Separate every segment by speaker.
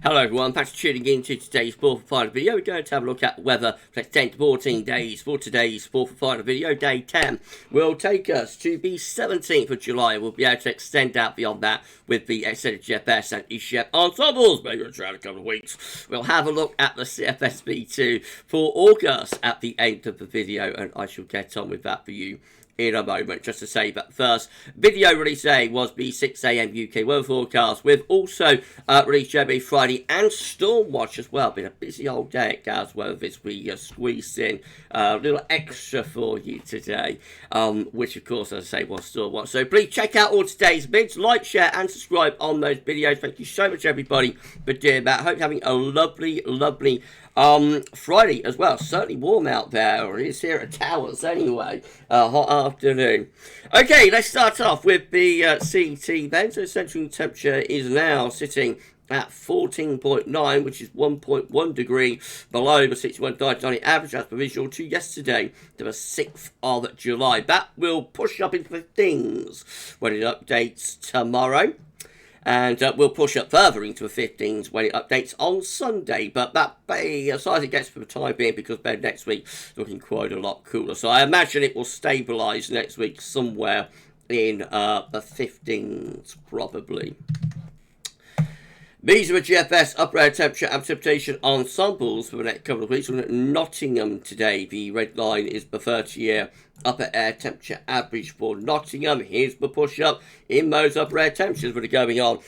Speaker 1: Hello everyone, thanks for tuning in to today's 4 for final video. We're going to have a look at weather for the 10 to 14 days for today's 4 for final video. Day 10 will take us to the 17th of July. We'll be able to extend out beyond that with the extended GFS and GFS Ensembles. Maybe it's around a couple of weeks. We'll have a look at the CFS V2 for August at the end of the video, and I shall get on with that for you in a moment. Just to say that first video release day was the 6 AM UK weather forecast. We've also released Jeremy Friday and Stormwatch as well. Been a busy old day at GavsWeatherVids. We squeezed in a little extra for you today, which of course, as I say, was Stormwatch. So please check out all today's vids, like, share and subscribe on those videos. Thank you so much everybody for doing that. Hope you're having a lovely Friday as well. Certainly warm out there, or it is here at Towers anyway. Hot afternoon. Okay, let's start off with the CT then. So central temperature is now sitting at 14.9, which is 1.1 degree below the 61.9 average as per visual to yesterday, to the 6th of July. That will push up into the things when it updates tomorrow. And we'll push up further into the 15s when it updates on Sunday. But that as far as it gets for the time being, because then next week looking quite a lot cooler. So I imagine it will stabilise next week somewhere in the 15s probably. These are the GFS upper air temperature and precipitation ensembles for the next couple of weeks. We're at Nottingham today. The red line is the 30-year upper air temperature average for Nottingham. Here's the push up in those upper air temperatures that are going on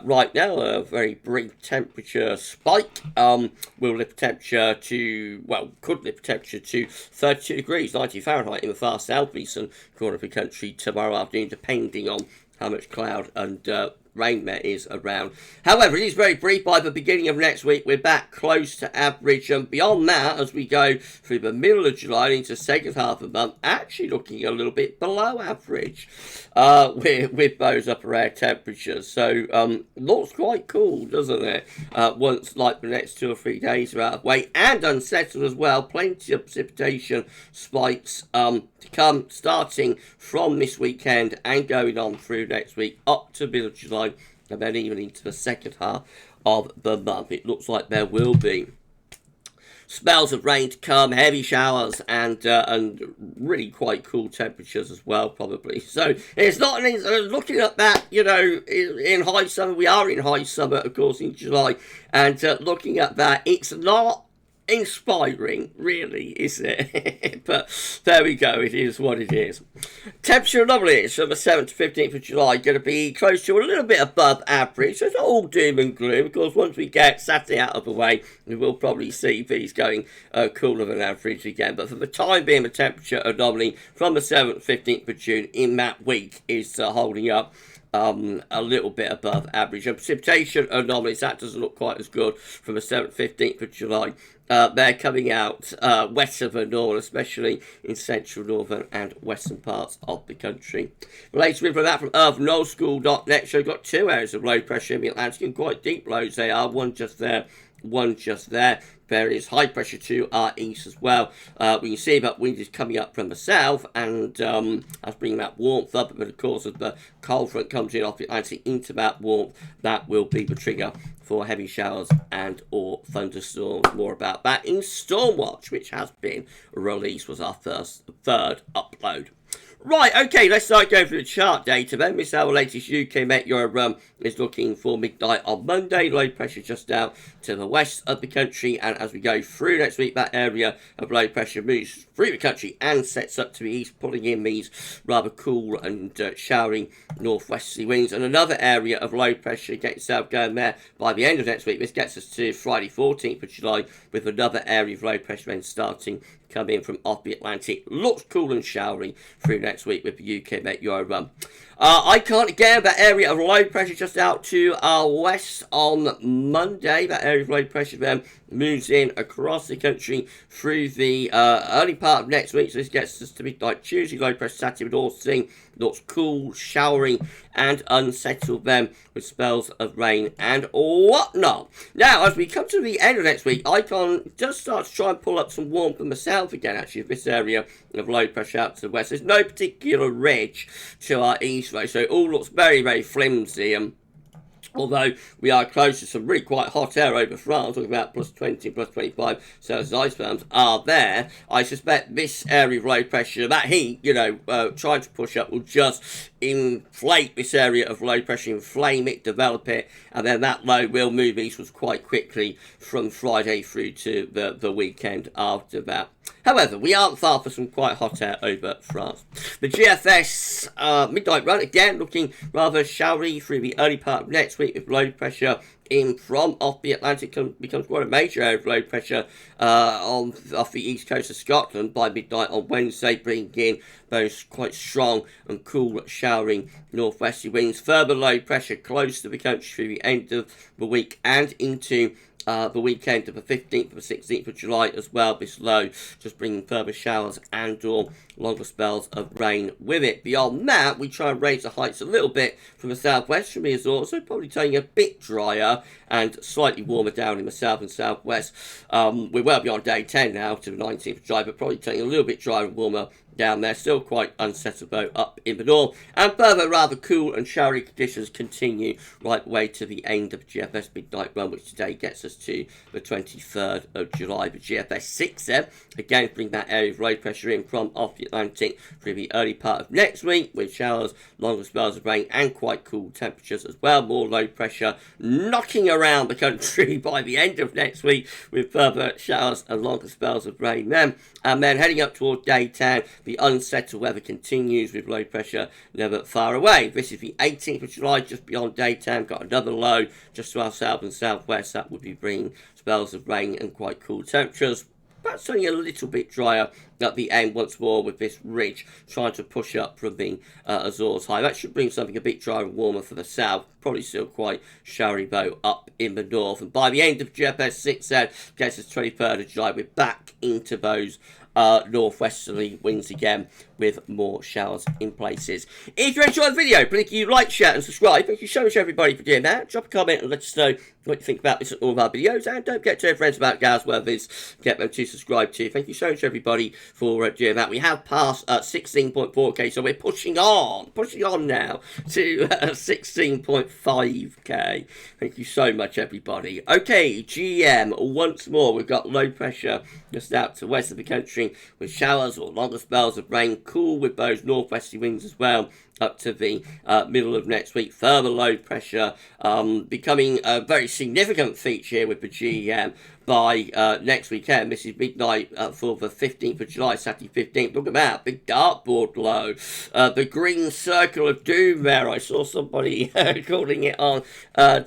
Speaker 1: right now. A very brief temperature spike will lift temperature to, well, could lift temperature to 32 degrees, 90 Fahrenheit in the far southeastern corner of the country tomorrow afternoon, depending on how much cloud and rain there is around. However, it is very brief. By the beginning of next week, we're back close to average, and beyond that, as we go through the middle of July into the second half of the month, actually looking a little bit below average with those upper air temperatures. So looks quite cool, doesn't it? Once like the next 2 or 3 days are out of the way and unsettled as well. Plenty of precipitation spikes to come, starting from this weekend and going on through next week up to middle of July, and then even into the second half of the month. It looks like there will be spells of rain to come, heavy showers, and really quite cool temperatures as well, probably. So it's not looking at that, you know, in high summer. We are in high summer, of course, in July, and looking at that, it's not inspiring, really, is it? But there we go, it is what it is. Temperature anomalies from the 7th to 15th of July going to be close to a little bit above average, so it's not all doom and gloom. Of course, once we get Saturday out of the way, we will probably see these going cooler than average again. But for the time being, the temperature anomaly from the 7th to 15th of June in that week is holding up a little bit above average. And precipitation anomalies, that doesn't look quite as good from the 7th, 15th of July. They're coming out wetter than normal, especially in central, northern and western parts of the country. Related with that from earthnullschool.net, so we've got 2 areas of low pressure in the Atlantic, and quite deep lows they are, one just there, one just there. There is high pressure to our east as well. We can see that wind is coming up from the south, and that's bringing that warmth up. But of course, as the cold front comes in off the Atlantic into that warmth, that will be the trigger for heavy showers and or thunderstorms. More about that in Stormwatch, which has been released, was our third upload. Right, okay, let's start going through the chart data then. This is our latest UK Met Euro is looking for midnight on Monday. Low pressure just out to the west of the country, and as we go through next week, that area of low pressure moves through the country and sets up to the east, pulling in these rather cool and showery northwesterly winds. And another area of low pressure getting south going there by the end of next week. This gets us to Friday 14th of July, with another area of low pressure then starting come in from off the Atlantic. Looks cool and showery through next week with the UK Met Euro. I can't again, that area of low pressure just out to our west on Monday. That area of low pressure then moves in across the country through the early part of next week. So this gets us to be like Tuesday, low pressure Saturday, with all seeing looks cool, showery and unsettled then, with spells of rain and whatnot. Now, as we come to the end of next week, I can just start to try and pull up some warmth from the south again, actually, of this area of low pressure out to the west. There's no particular ridge to our east, right? So it all looks very, very flimsy and Although we are close to some really quite hot air over France, talking about plus 20, plus 25 Celsius isotherms are there. I suspect this area of low pressure, that heat, trying to push up will just inflate this area of low pressure, inflame it, develop it, and then that low will move eastwards quite quickly from Friday through to the weekend after that. However, we aren't far from some quite hot air over France. The GFS midnight run, again, looking rather showery through the early part of next week with low pressure in from off the Atlantic becomes quite a major area of low pressure off the east coast of Scotland by midnight on Wednesday, bringing in those quite strong and cool showering northwesterly winds. Further low pressure close to the country through the end of the week and into the weekend of the 15th and the 16th of July as well. This low just bringing further showers and or longer spells of rain with it. Beyond that, we try and raise the heights a little bit from the southwest from the Azores, so probably turning a bit drier and slightly warmer down in the south and southwest. We're well beyond day 10 now to the 19th of July, but probably turning a little bit drier and warmer down there. Still quite unsettled though up in the north, and further rather cool and showery conditions continue right way to the end of GFS midnight run, which today gets us to the 23rd of July. The GFS 6 there again bring that area of low pressure in from off the Atlantic through the early part of next week with showers, longer spells of rain and quite cool temperatures as well. More low pressure knocking around the country by the end of next week with further showers and longer spells of rain then. And then heading up toward day 10, the unsettled weather continues with low pressure never far away. This is the 18th of July, just beyond day 10. Got another low just to our south and southwest. That would be bringing spells of rain and quite cool temperatures. Perhaps something a little bit drier at the end once more with this ridge trying to push up from the Azores high. That should bring something a bit drier and warmer for the south. Probably still quite showery though up in the north. And by the end of GFS 6 gets us 23rd of July, we're back into those northwesterly winds again with more showers in places. If you enjoyed the video, please you like, share and subscribe. Thank you so much everybody for doing that. Drop a comment and let us know what you think about this and all of our videos, and don't forget to tell your friends about GavsWeatherVids, get them to subscribe to. Thank you so much everybody for doing that. We have passed 16.4k, so we're pushing on now to 16.5k. Thank you so much everybody. Okay, GM once more, we've got low pressure just out to west of the country with showers or longer spells of rain, cool with those northwesterly winds as well up to the middle of next week. Further low pressure becoming a very significant feature with the GEM by next weekend. This is midnight for the 15th of July, Saturday 15th. Look at that, big dartboard low. The green circle of doom there. I saw somebody calling it on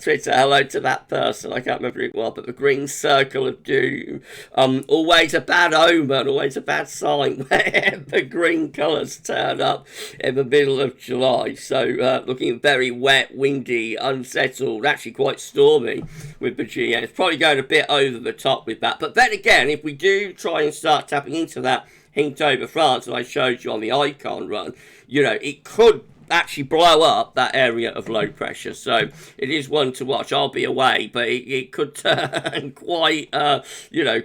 Speaker 1: Twitter. Hello to that person. I can't remember who it was, but the green circle of doom. Always a bad omen, always a bad sign when the green colours turn up in the middle of July. So looking very wet, windy, unsettled, actually quite stormy with the GM. It's probably going a bit over the top with that. But then again, if we do try and start tapping into that heat over France that I showed you on the icon run, it could actually blow up that area of low pressure. So it is one to watch. I'll be away, but it could turn quite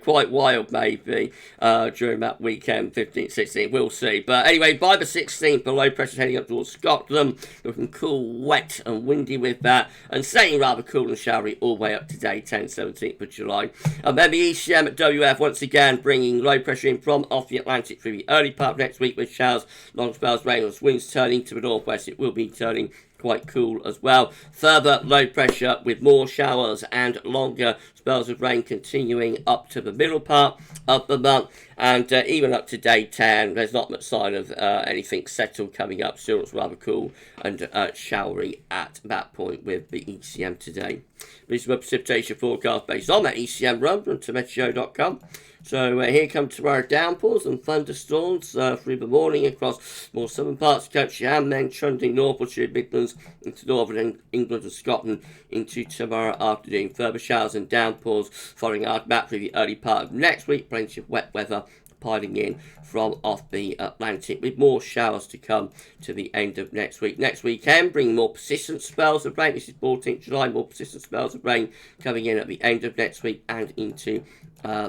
Speaker 1: quite wild maybe during that weekend, 15th, 16th. We'll see. But anyway, by the 16th, the low pressure heading up towards Scotland, looking cool, wet and windy with that, and staying rather cool and showery all the way up to day 10, 17th of July. And then the ECM at WF once again bringing low pressure in from off the Atlantic through the early part of next week with showers, long spells, rain, and winds turning to the northwest. It will be turning quite cool as well. Further low pressure with more showers and longer spells of rain continuing up to the middle part of the month, and even up to day 10 there's not much sign of anything settled coming up. Still it's rather cool and showery at that point with the ECM today. This is my precipitation forecast based on that ECM run from meteo.com. So here come tomorrow downpours and thunderstorms through the morning across more southern parts of the country, and then trundling northward through Midlands into northern England and Scotland into tomorrow afternoon. Further showers and downpours following our map through the early part of next week. Plenty of wet weather piling in from off the Atlantic with more showers to come to the end of next week. Next weekend bringing more persistent spells of rain. This is 14th July, more persistent spells of rain coming in at the end of next week and into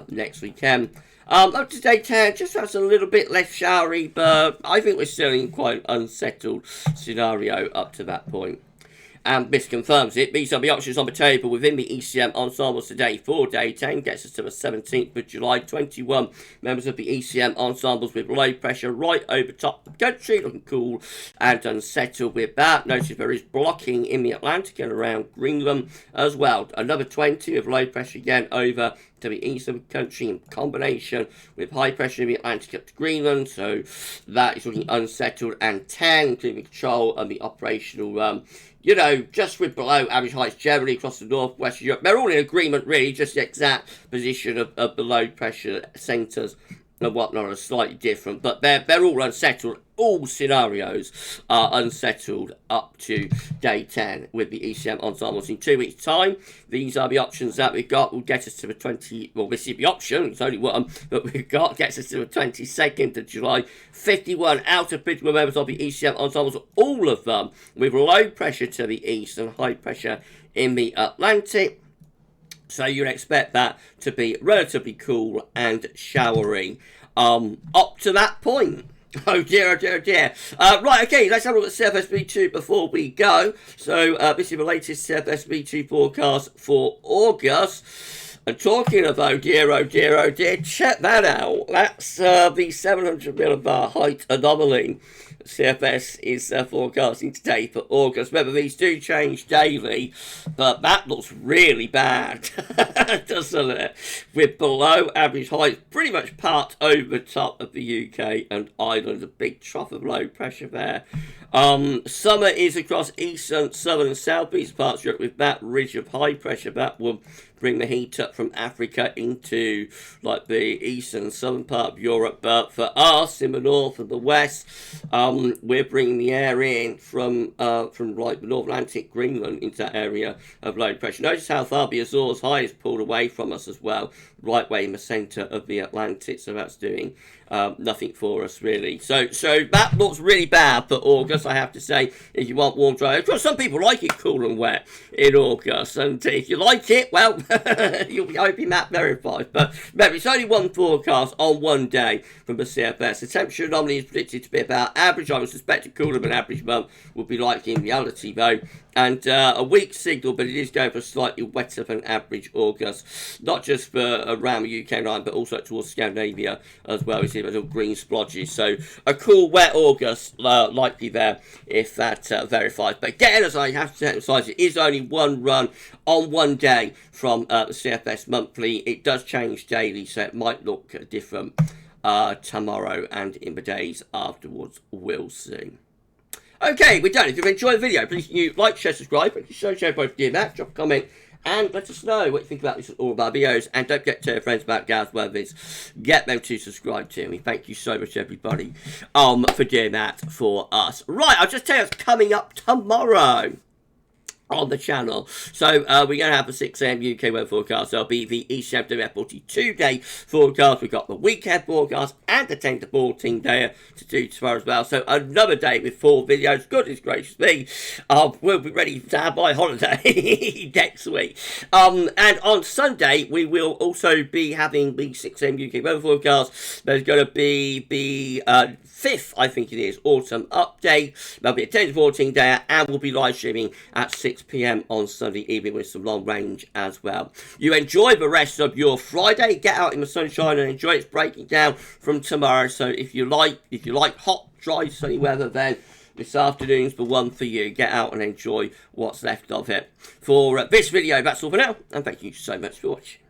Speaker 1: next weekend. Up to day 10, just has a little bit less showery, but I think we're still in quite an unsettled scenario up to that point. and this confirms it. These are the options on the table within the ECM Ensembles today for day 10. Gets us to the 17th of July. 21 members of the ECM Ensembles with low pressure right over top of the country, looking cool and unsettled with that. Notice there is blocking in the Atlantic and around Greenland as well. Another 20 of low pressure again over to the east of the country in combination with high pressure in the Atlantic up to Greenland, so that is looking unsettled, and 10 including control and the operational you know, just with below average heights generally across the northwest of Europe. They're all in agreement really, just the exact position of the low pressure centres and whatnot are slightly different, but they're all unsettled. All scenarios are unsettled up to day 10 with the ECM Ensembles. In 2 weeks' time, these are the options that we've got. Will get us to the 20, well, this is the option, it's only one, but we've got, gets us to the 22nd of July. 51 out of 51 members of the ECM Ensembles, all of them with low pressure to the east and high pressure in the Atlantic. So you'd expect that to be relatively cool and showery up to that point. Oh dear, oh dear, oh dear. Right, okay, let's have a look at CFS V2 before we go. So this is the latest CFS V2 forecast for August. And talking of oh dear, oh dear, oh dear, check that out. That's the 700 millibar height anomaly CFS is forecasting today for August. Remember, these do change daily, but that looks really bad, doesn't it? With below average heights pretty much parked over top of the UK and Ireland, a big trough of low pressure there. Summer is across eastern, southern and southeast parts of Europe with that ridge of high pressure that will bring the heat up from Africa into like the eastern and southern part of Europe. But for us in the north and the west, we're bringing the air in from like the North Atlantic, Greenland, into that area of low pressure. Notice how far the Azores high is pulled away from us as well, right way in the centre of the Atlantic. So that's doing nothing for us really. So that looks really bad for August, I have to say. If you want warm, dry, of course some people like it cool and wet in August, and if you like it, well, you'll be hoping that verifies. But remember, it's only one forecast on one day from the CFS. The temperature anomaly is predicted to be about average. I would suspect a cooler than average month would be likely in reality though, and a weak signal, but it is going for slightly wetter than average August, not just for around the UK line, but also towards Scandinavia as well. You see little green splodges, so a cool wet August likely there if that verifies. But again, as I have to emphasise, it is only one run on one day from the CFS Monthly. It does change daily, so it might look different tomorrow and in the days afterwards. We'll see. Okay, we're done. If you've enjoyed the video, please like, share, subscribe. Thank you so much for doing that. Drop a comment and let us know what you think about this and all of our videos. And don't forget to tell your friends about GavsWeatherVids. Get them to subscribe to me. Thank you so much, everybody, for doing that for us. Right, I'll just tell you what's coming up tomorrow on the channel. So we're going to have a 6 AM UK weather forecast. There'll be the ECM WF42 day forecast. We've got the weekend forecast and the 10 to 14 day to do tomorrow as well. So another day with 4 videos. Goodness gracious me. We'll be ready to have my holiday next week. And on Sunday, we will also be having the 6 AM UK weather forecast. There's going to be the 5th, I think it is, autumn update. There'll be a 10 to 14 day, and we'll be live streaming at 6 PM on Sunday evening with some long range as well. You enjoy the rest of your Friday. Get out in the sunshine and enjoy. It's breaking down from tomorrow. So if you like hot, dry, sunny weather, then this afternoon's the one for you. Get out and enjoy what's left of it. For this video, that's all for now, and thank you so much for watching.